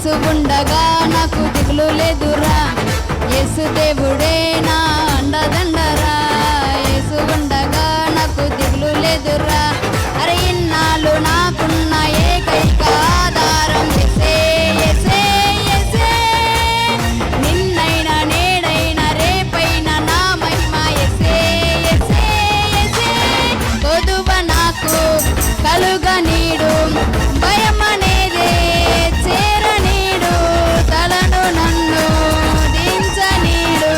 యేసు ఉండగా నాకు దిగులు లేదురా, యేసు దేవుడే నా అండదండరా. యేసు ఉండగా నాకు దిగులు లేదురా, అరే ఇన్నాళ్ళు నాకున్న ఏకైక ఆధారం యేసే యేసే యేసే. నిన్నైనా నేడైనా రేపైనా నా మహిమ యేసే యేసే యేసే. కొదువ నాకు కలుగనీడు, భయమనేదే చేరనీడు, తలను నన్ను దించనీడు,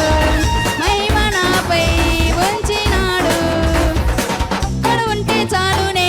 మహిమ నాపై ఉంచినాడు. ఒక్కడు ఉంటే చాలునే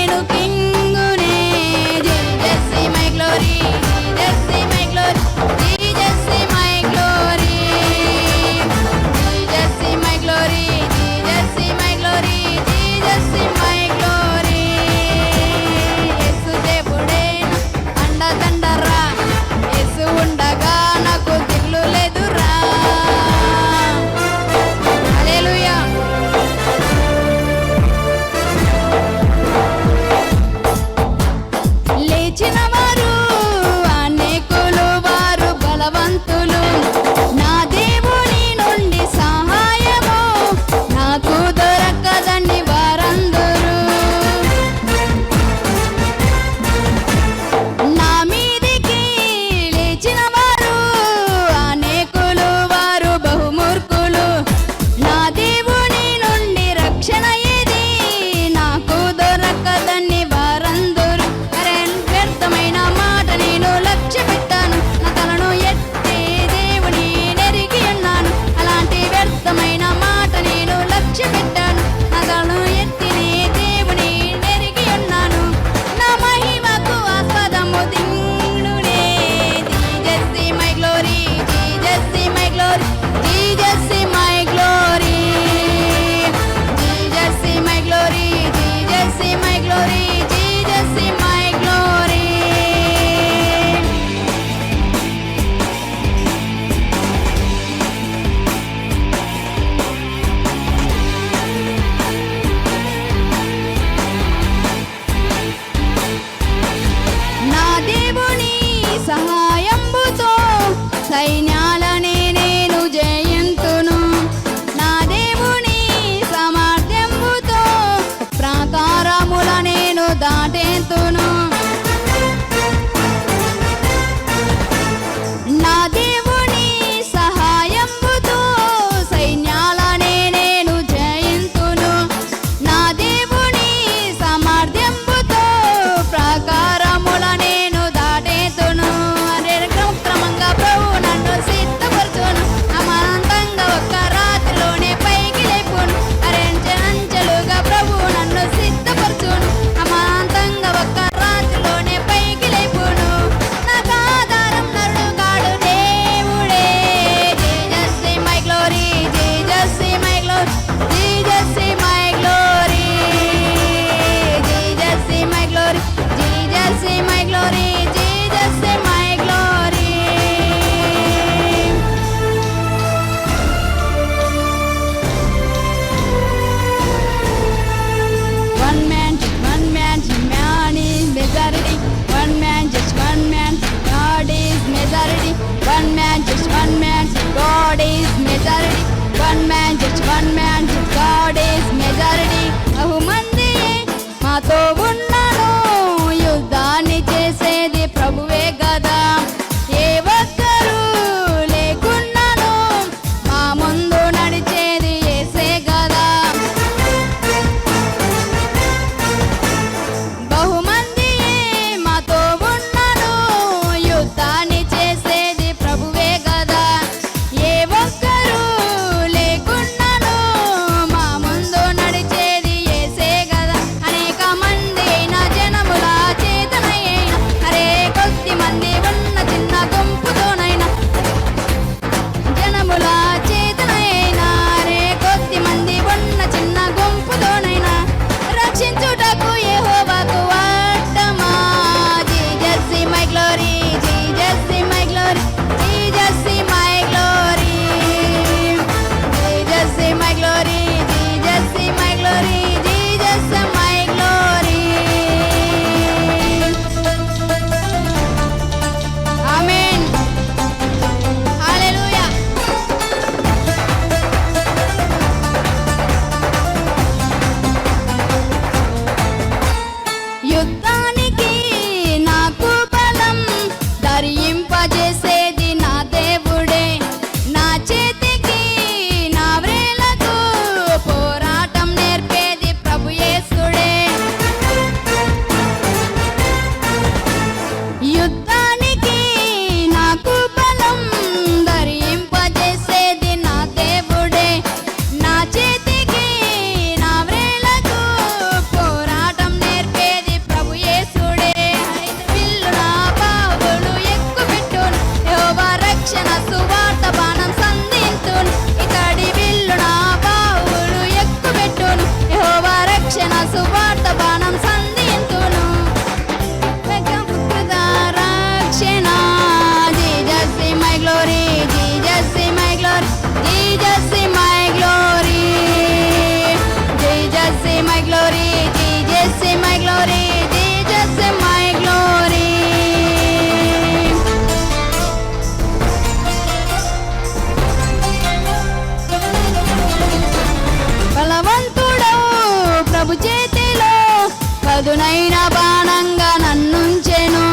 బాణంగా నన్నుంచెను,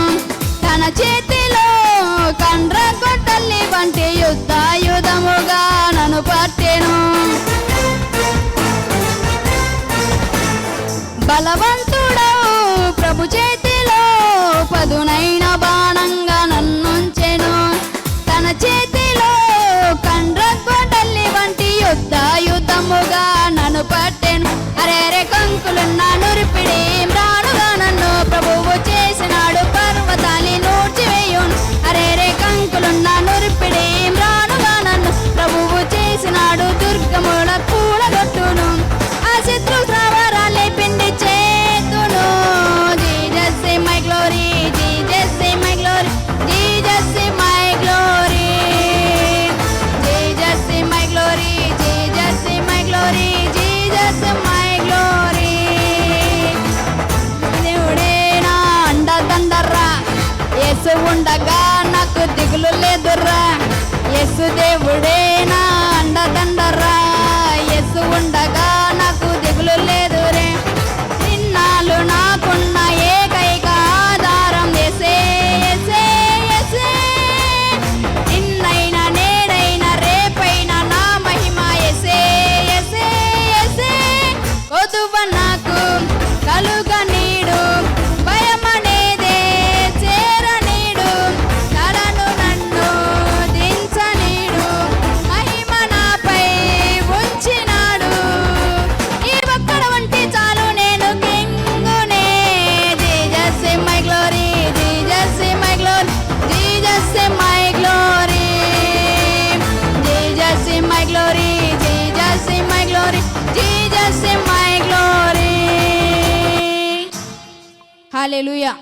తన చేతిలో కండ్ర కొట్టల్లి వంటి యుద్ధముగా నన్ను పట్టెను. బలవంతుడవు ప్రభు చేతిలో పదునైన బాణంగా నన్నుంచెను, తన చేతిలో కండ్ర కొట్టల్లి వంటి యుద్ధముగా నన్ను పట్టెను. అరే కంకులున్న నురిపిడి మ్రానుగా నన్ను ప్రభువు చేసినాడు, పర్వతాన్ని నూర్చివేయును. అరే కంకులున్న నురిపిడి మ్రానుగా నన్ను ప్రభువు చేసినాడు, దుర్గముల కూడగొట్టును, ఆ శత్రు స్థావరాలే పిండి చేతును. Jesus is my glory, Jesus is my glory, Jesus is my glory, Jesus is my glory, Jesus is my glory, Jesus is my glory. దేవుడే నా అండదండరా, యేసు ఉండగా నాకు దిగులు లేదురా. యేసు దేవుడే నా అండదండరా, యేసు ఉండగా నాకు దిగులు లేదురే. నిన్నాళ్ళు నాకున్న ఏకైక ఆధారం యేసే, యేసే, యేసే. నిన్నైనా నేడైనా రేపైనా నా మహిమ యేసే, యేసే, యేసే. కొదువ నాకు కలుగ నీడు, భయమనేదే చేరనీడు, తలను నన్ను దించనీడు, మహిమ నాపై ఉంచినాడు. ఈ ఒక్కడ వంటి చాలు నేను కింగునే. Jesus is my glory, Jesus is my glory, Jesus is my glory, Jesus is my glory, Jesus is my glory, Jesus is my glory. Hallelujah.